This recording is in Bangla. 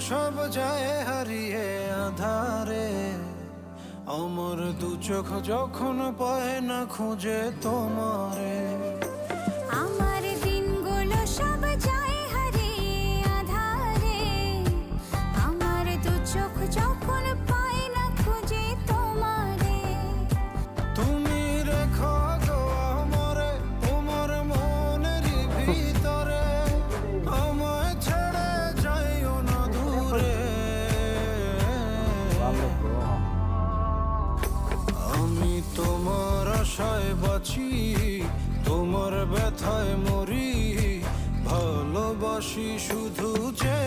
সব যায় হারিয়ে আধারে, আমার দু চোখ যখন পায় না খুঁজে তোমারে। আমার দিনগুলো সব যায় হারিয়ে আধারে, আমার দু চোখ যখন পায় না খুঁজে তোমারে। তুমি রেখো গো আমারে তোমার মনের ভিতরে, আমায় ছেড়ে যাইও না দূরে। আমি তোমার আশায় বাঁচি, তোমার ব্যথায় মরি, ভালোবাসি শুধু যে